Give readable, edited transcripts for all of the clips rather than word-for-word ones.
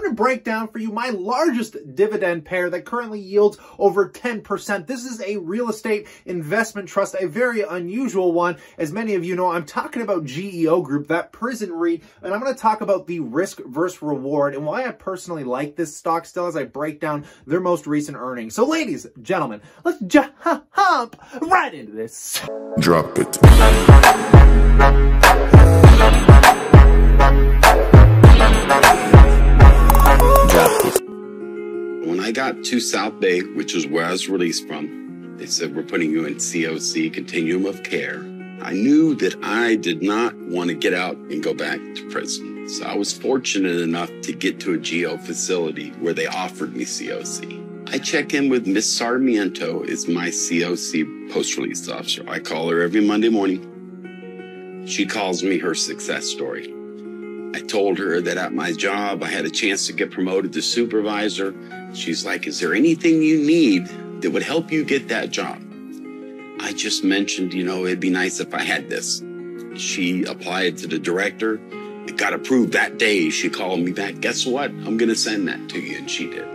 going to break down for you my largest dividend pair that currently yields over 10%. This is a real estate investment trust, a very unusual one. As many of you know, I'm talking about Geo Group, that prison REIT, and I'm going to talk about the risk versus reward and why I personally like this stock still as I break down their most recent earnings. So ladies, gentlemen, let's jump right into this. Drop it. When I got to South Bay, which is where I was released from, they said, we're putting you in COC, Continuum of Care. I knew that I did not want to get out and go back to prison. So I was fortunate enough to get to a Geo facility where they offered me COC. I check in with Miss Sarmiento, is my COC post-release officer. I call her every Monday morning. She calls me her success story. I told her that at my job, I had a chance to get promoted to supervisor. She's like, is there anything you need that would help you get that job? I just mentioned, it'd be nice if I had this. She applied to the director. It got approved that day. She called me back. Guess what? I'm going to send that to you. And she did.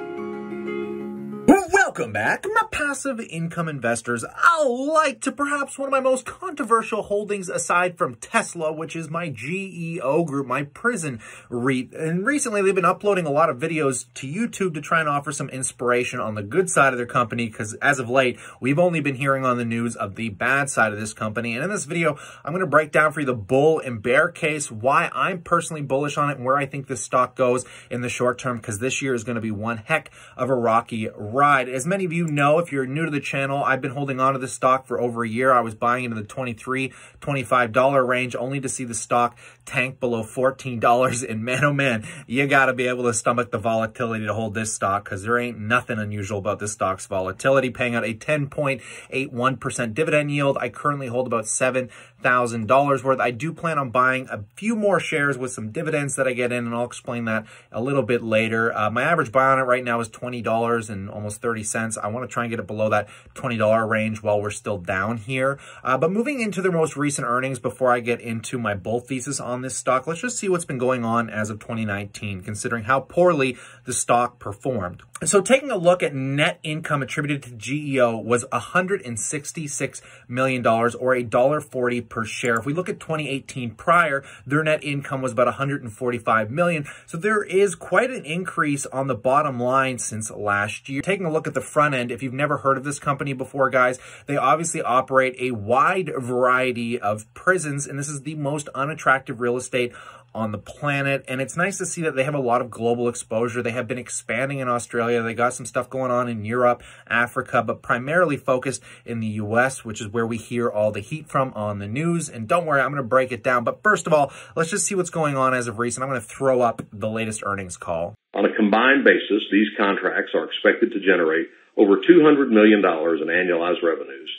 Welcome back, my passive income investors. I like to perhaps one of my most controversial holdings aside from Tesla, which is my Geo Group, my prison REIT. And recently they've been uploading a lot of videos to YouTube to try and offer some inspiration on the good side of their company, because as of late, we've only been hearing on the news of the bad side of this company. And in this video, I'm going to break down for you the bull and bear case, why I'm personally bullish on it, and where I think this stock goes in the short term, because this year is going to be one heck of a rocky ride. As many of you know, if you're new to the channel, I've been holding on to this stock for over a year. I was buying it in the $23, $25 range, only to see the stock tank below $14. And man, oh man, you got to be able to stomach the volatility to hold this stock, because there ain't nothing unusual about this stock's volatility, paying out a 10.81% dividend yield. I currently hold about $7,000 worth. I do plan on buying a few more shares with some dividends that I get in, and I'll explain that a little bit later. My average buy on it right now is $20 and almost 30 cents. I want to try and get it below that $20 range while we're still down here. But moving into their most recent earnings, before I get into my bull thesis on this stock, let's just see what's been going on as of 2019, considering how poorly the stock performed. So taking a look at net income attributed to GEO was $166 million, or $1.40 per share. If we look at 2018 prior, their net income was about $145 million. So there is quite an increase on the bottom line since last year. Taking a look at the front end, if you've never heard of this company before, guys, they obviously operate a wide variety of prisons, and this is the most unattractive real estate on the planet. And it's nice to see that they have a lot of global exposure. They have been expanding in Australia. They got some stuff going on in Europe, Africa, but primarily focused in the US, which is where we hear all the heat from on the news. And don't worry, I'm going to break it down. But first of all, let's just see what's going on as of recent. I'm going to throw up the latest earnings call. On a combined basis, these contracts are expected to generate over $200 million in annualized revenues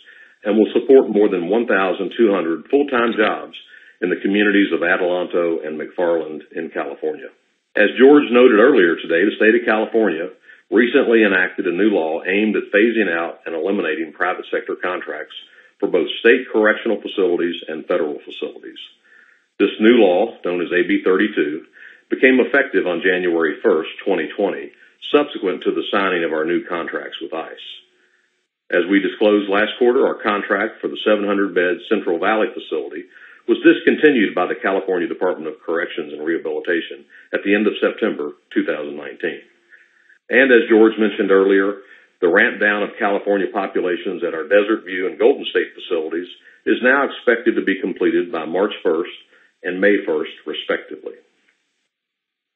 and will support more than 1,200 full-time jobs in the communities of Adelanto and McFarland in California. As George noted earlier today, the state of California recently enacted a new law aimed at phasing out and eliminating private sector contracts for both state correctional facilities and federal facilities. This new law, known as AB 32, became effective on January 1st, 2020, subsequent to the signing of our new contracts with ICE. As we disclosed last quarter, our contract for the 700-bed Central Valley facility was discontinued by the California Department of Corrections and Rehabilitation at the end of September 2019. And as George mentioned earlier, the ramp down of California populations at our Desert View and Golden State facilities is now expected to be completed by March 1st and May 1st, respectively.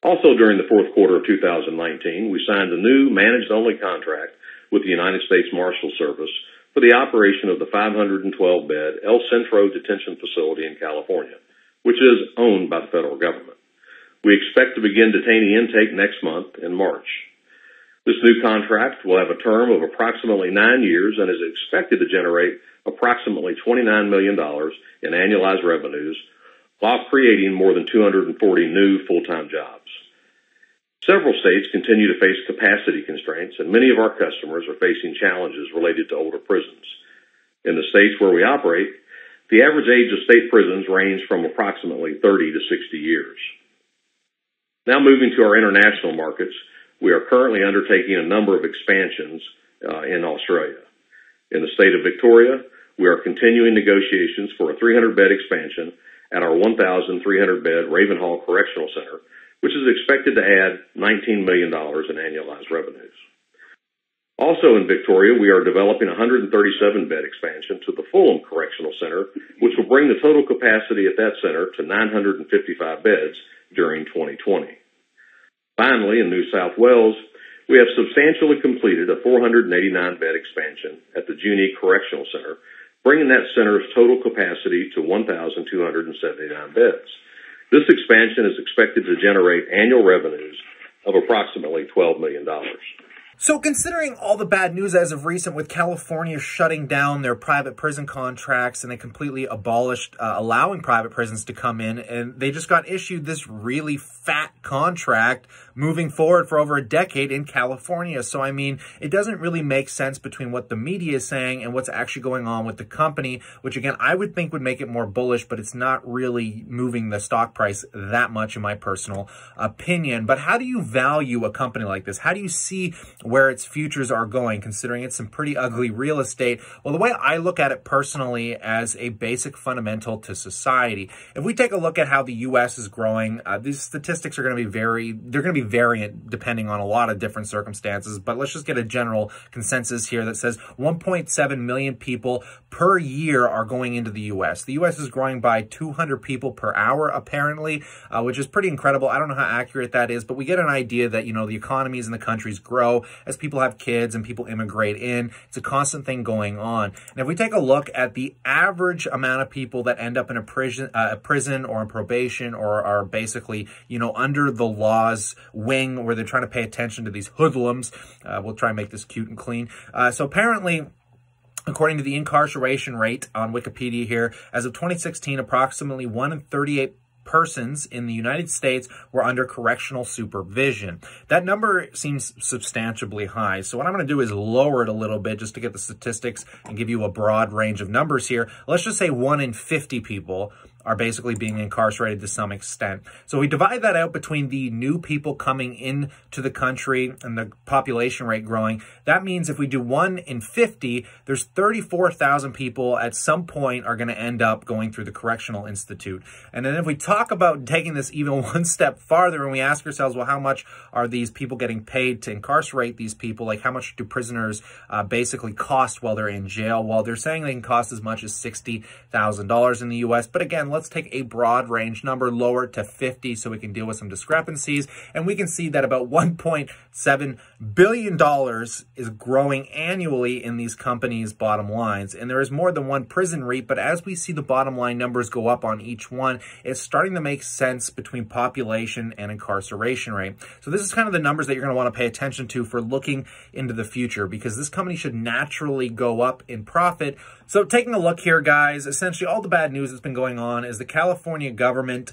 Also during the fourth quarter of 2019, we signed a new managed-only contract with the United States Marshal Service for the operation of the 512-bed El Centro Detention Facility in California, which is owned by the federal government. We expect to begin detainee intake next month in March. This new contract will have a term of approximately 9 years and is expected to generate approximately $29 million in annualized revenues while creating more than 240 new full-time jobs. Several states continue to face capacity constraints, and many of our customers are facing challenges related to older prisons. In the states where we operate, the average age of state prisons range from approximately 30 to 60 years. Now moving to our international markets, we are currently undertaking a number of expansions in Australia. In the state of Victoria, we are continuing negotiations for a 300-bed expansion at our 1,300-bed Ravenhall Correctional Center, which is expected to add $19 million in annualized revenues. Also in Victoria, we are developing a 137-bed expansion to the Fulham Correctional Center, which will bring the total capacity at that center to 955 beds during 2020. Finally, in New South Wales, we have substantially completed a 489-bed expansion at the Junee Correctional Center, bringing that center's total capacity to 1,279 beds. This expansion is expected to generate annual revenues of approximately $12 million. So considering all the bad news as of recent with California shutting down their private prison contracts and they completely abolished allowing private prisons to come in, and they just got issued this really fat contract moving forward for over a decade in California. So, I mean, it doesn't really make sense between what the media is saying and what's actually going on with the company, which again, I would think would make it more bullish, but it's not really moving the stock price that much in my personal opinion. But how do you value a company like this? How do you see where its futures are going, considering it's some pretty ugly real estate? Well, the way I look at it personally as a basic fundamental to society, if we take a look at how the U.S. is growing, these statistics are going to be variant depending on a lot of different circumstances, but let's just get a general consensus here that says 1.7 million people per year are going into the U.S. The U.S. is growing by 200 people per hour, apparently, which is pretty incredible. I don't know how accurate that is, but we get an idea that, you know, the economies in the countries grow as people have kids and people immigrate in. It's a constant thing going on. And if we take a look at the average amount of people that end up in a prison or in probation or are basically, you know, under the law's wing where they're trying to pay attention to these hoodlums, we'll try and make this cute and clean. So apparently, according to the incarceration rate on Wikipedia here, as of 2016, approximately 1 in 38 persons in the United States were under correctional supervision. That number seems substantially high. So what I'm going to do is lower it a little bit just to get the statistics and give you a broad range of numbers here. Let's just say 1 in 50 people are basically being incarcerated to some extent. So we divide that out between the new people coming into the country and the population rate growing. That means if we do 1 in 50, there's 34,000 people at some point are going to end up going through the Correctional Institute. And then if we talk about taking this even one step farther and we ask ourselves, well, how much are these people getting paid to incarcerate these people? Like, how much do prisoners basically cost while they're in jail? Well, they're saying they can cost as much as $60,000 in the U.S. But again, let's take a broad range number, lower to 50 so we can deal with some discrepancies. And we can see that about $1.7 billion is growing annually in these companies' bottom lines. And there is more than one prison REIT, but as we see the bottom line numbers go up on each one, it's starting to make sense between population and incarceration rate. So this is kind of the numbers that you're going to want to pay attention to for looking into the future, because this company should naturally go up in profit. So taking a look here, guys, essentially all the bad news that's been going on is the California government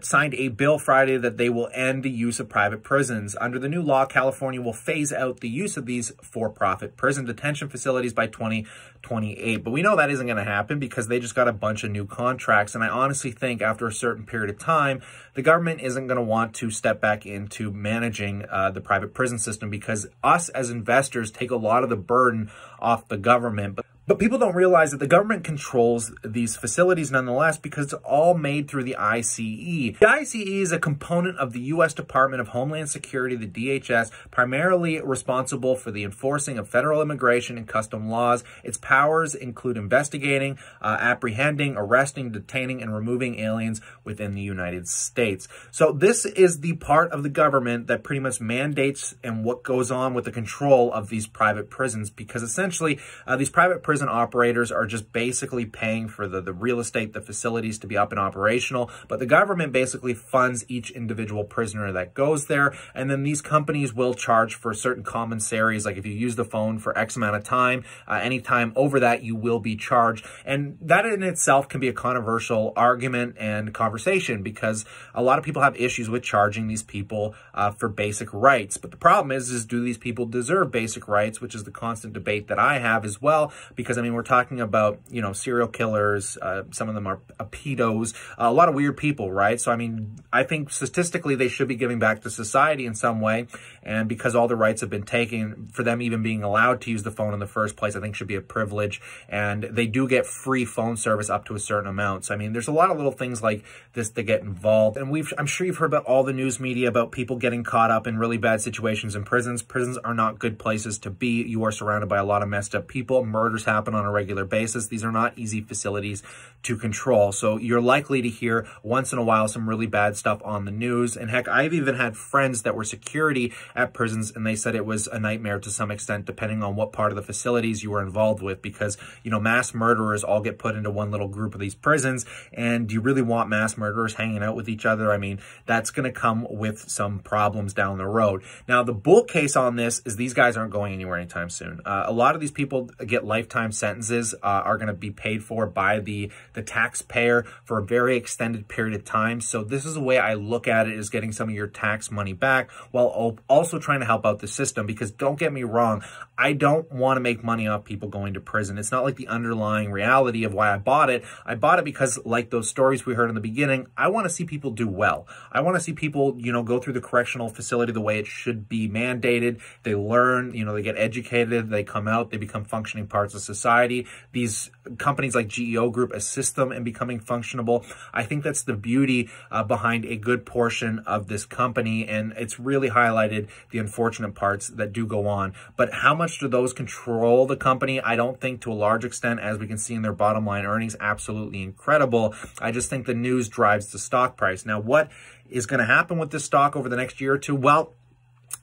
signed a bill Friday that they will end the use of private prisons. Under the new law, California will phase out the use of these for-profit prison detention facilities by 2028. But we know that isn't going to happen because they just got a bunch of new contracts. And I honestly think after a certain period of time, the government isn't going to want to step back into managing the private prison system, because us as investors take a lot of the burden off the government. But people don't realize that the government controls these facilities nonetheless, because it's all made through the ICE. The ICE is a component of the U.S. Department of Homeland Security, the DHS, primarily responsible for the enforcing of federal immigration and custom laws. Its powers include investigating, apprehending, arresting, detaining, and removing aliens within the United States. So this is the part of the government that pretty much mandates and what goes on with the control of these private prisons, because essentially these private prison operators are just basically paying for the real estate, the facilities to be up and operational, but the government basically funds each individual prisoner that goes there, and then these companies will charge for certain commissaries, like if you use the phone for X amount of time, any time over that you will be charged. And that in itself can be a controversial argument and conversation, because a lot of people have issues with charging these people for basic rights. But the problem is do these people deserve basic rights, which is the constant debate that I have as well, because, I mean, we're talking about, you know, serial killers, some of them are pedos, a lot of weird people, right? So, I mean, I think statistically they should be giving back to society in some way, and because all the rights have been taken, for them even being allowed to use the phone in the first place, I think should be a privilege, and they do get free phone service up to a certain amount. So, I mean, there's a lot of little things like this that get involved, and I'm sure you've heard about all the news media about people getting caught up in really bad situations in prisons. Prisons are not good places to be. You are surrounded by a lot of messed up people. Murders happen on a regular basis. These are not easy facilities to control. So you're likely to hear once in a while some really bad stuff on the news. And heck, I've even had friends that were security at prisons, and they said it was a nightmare to some extent, depending on what part of the facilities you were involved with, because, you know, mass murderers all get put into one little group of these prisons. And do you really want mass murderers hanging out with each other? I mean, that's going to come with some problems down the road. Now, the bull case on this is these guys aren't going anywhere anytime soon. A lot of these people get lifetime sentences, are going to be paid for by the taxpayer for a very extended period of time. So this is the way I look at it, is getting some of your tax money back while also trying to help out the system, because don't get me wrong, I don't want to make money off people going to prison. It's not like the underlying reality of why I bought it. I bought it because, like those stories we heard in the beginning, I want to see people do well. I want to see people, you know, go through the correctional facility the way it should be mandated. They learn, you know, they get educated, they come out, they become functioning parts of society. These companies like Geo Group assist them in becoming functionable. I think that's the beauty behind a good portion of this company, and it's really highlighted the unfortunate parts that do go on. But how much do those control the company? I don't think to a large extent, as we can see in their bottom line earnings, absolutely incredible. I just think the news drives the stock price. Now, what is going to happen with this stock over the next year or two? Well,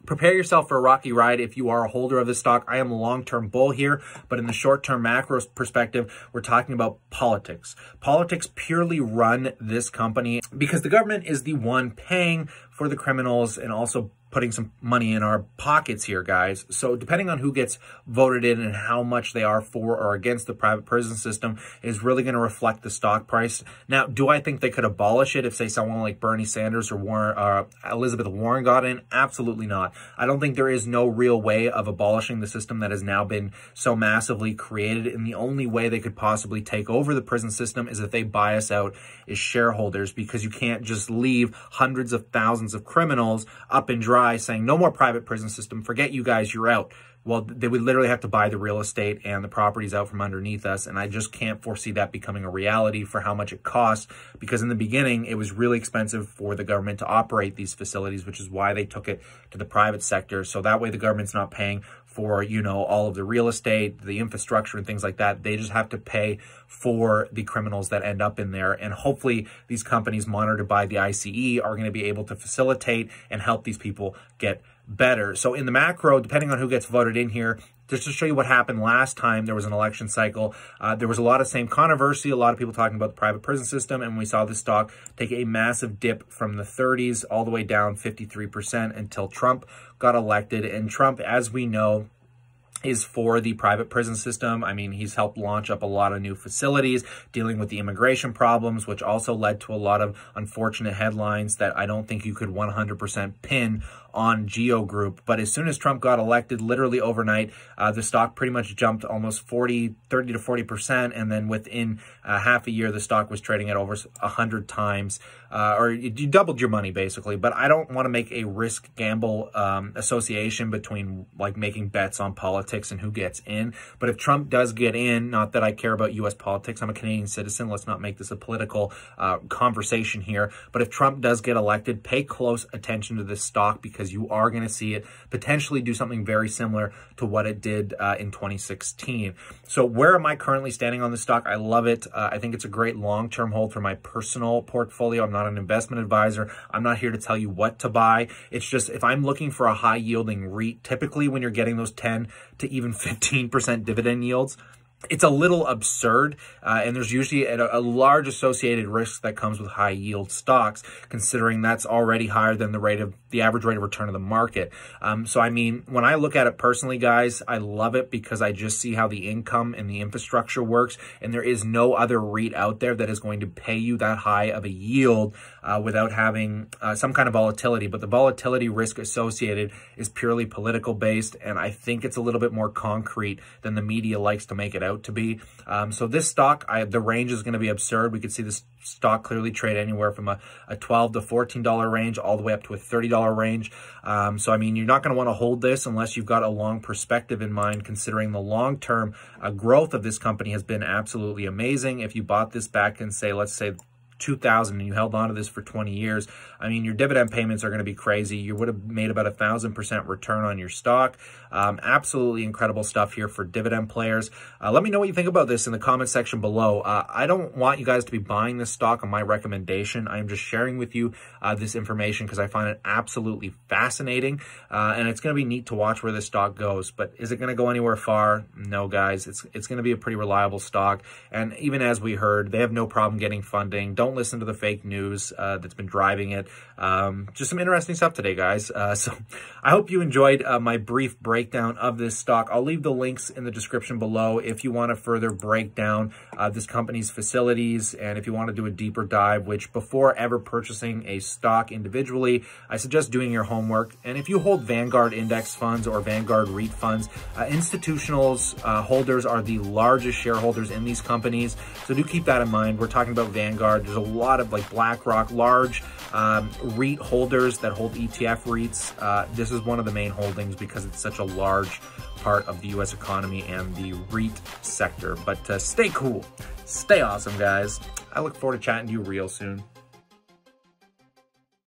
prepare yourself for a rocky ride if you are a holder of this stock. I am a long-term bull here, but in the short-term macro perspective, we're talking about politics. Politics purely run this company because the government is the one paying for the criminals and also putting some money in our pockets here, guys. So depending on who gets voted in and how much they are for or against the private prison system is really going to reflect the stock price. Now, do I think they could abolish it if, say, someone like Bernie Sanders or Elizabeth Warren got in? Absolutely not. I don't think there is no real way of abolishing the system that has now been so massively created. And the only way they could possibly take over the prison system is if they buy us out as shareholders, because you can't just leave hundreds of thousands of criminals up and dry saying no more private prison system, forget you guys, you're out. Well, they would literally have to buy the real estate and the properties out from underneath us, and I just can't foresee that becoming a reality for how much it costs, because in the beginning it was really expensive for the government to operate these facilities, which is why they took it to the private sector. So that way the government's not paying for, you know, all of the real estate, the infrastructure and things like that. They just have to pay for the criminals that end up in there. And hopefully these companies monitored by the ICE are going to be able to facilitate and help these people get better. So in the macro, depending on who gets voted in here, just to show you what happened last time there was an election cycle, there was a lot of same controversy, a lot of people talking about the private prison system, and we saw the stock take a massive dip from the 30s all the way down 53% until Trump got elected. And Trump, as we know, is for the private prison system. I mean, he's helped launch up a lot of new facilities, dealing with the immigration problems, which also led to a lot of unfortunate headlines that I don't think you could 100% pin on Geo Group. But as soon as Trump got elected, literally overnight, the stock pretty much jumped almost 30 to 40%. And then within half a year, the stock was trading at over 100 times, or you doubled your money basically. But I don't want to make a risk gamble association between like making bets on politics and who gets in. But if Trump does get in, not that I care about U.S. politics, I'm a Canadian citizen. Let's not make this a political conversation here. But if Trump does get elected, pay close attention to this stock, because you are going to see it potentially do something very similar to what it did in 2016. So where am I currently standing on this stock? I love it. I think it's a great long-term hold for my personal portfolio. I'm not an investment advisor. I'm not here to tell you what to buy. It's just, if I'm looking for a high-yielding REIT, typically when you're getting those 10 to even 15% dividend yields, it's a little absurd, and there's usually a large associated risk that comes with high yield stocks, considering that's already higher than the average rate of return of the market. So I mean, when I look at it personally, guys, I love it because I just see how the income and the infrastructure works, and there is no other REIT out there that is going to pay you that high of a yield without having some kind of volatility. But the volatility risk associated is purely political based, and I think it's a little bit more concrete than the media likes to make it out to be. So this stock, the range is going to be absurd. We could see this stock clearly trade anywhere from a $12 to $14 range all the way up to a $30 range. So, I mean, you're not going to want to hold this unless you've got a long perspective in mind, considering the long-term growth of this company has been absolutely amazing. If you bought this back in, say, let's say 2000 and you held on to this for 20 years, I mean, your dividend payments are going to be crazy. You would have made about 1,000% return on your stock. Absolutely incredible stuff here for dividend players. Let me know what you think about this in the comment section below. I don't want you guys to be buying this stock on my recommendation. I'm just sharing with you this information because I find it absolutely fascinating. And it's going to be neat to watch where this stock goes. But is it going to go anywhere far? No, guys. It's going to be a pretty reliable stock. And even as we heard, they have no problem getting funding. Don't listen to the fake news that's been driving it. Just some interesting stuff today, guys. So I hope you enjoyed my brief breakdown of this stock. I'll leave the links in the description below if you want to further break down this company's facilities, and if you want to do a deeper dive, which before ever purchasing a stock individually, I suggest doing your homework. And if you hold Vanguard index funds or Vanguard REIT funds, institutionals, holders are the largest shareholders in these companies. So do keep that in mind. We're talking about Vanguard. There's a lot of like BlackRock, large REIT holders that hold ETF REITs. This is one of the main holdings because it's such a large part of the US economy and the REIT sector. But stay cool, stay awesome, guys. I look forward to chatting to you real soon.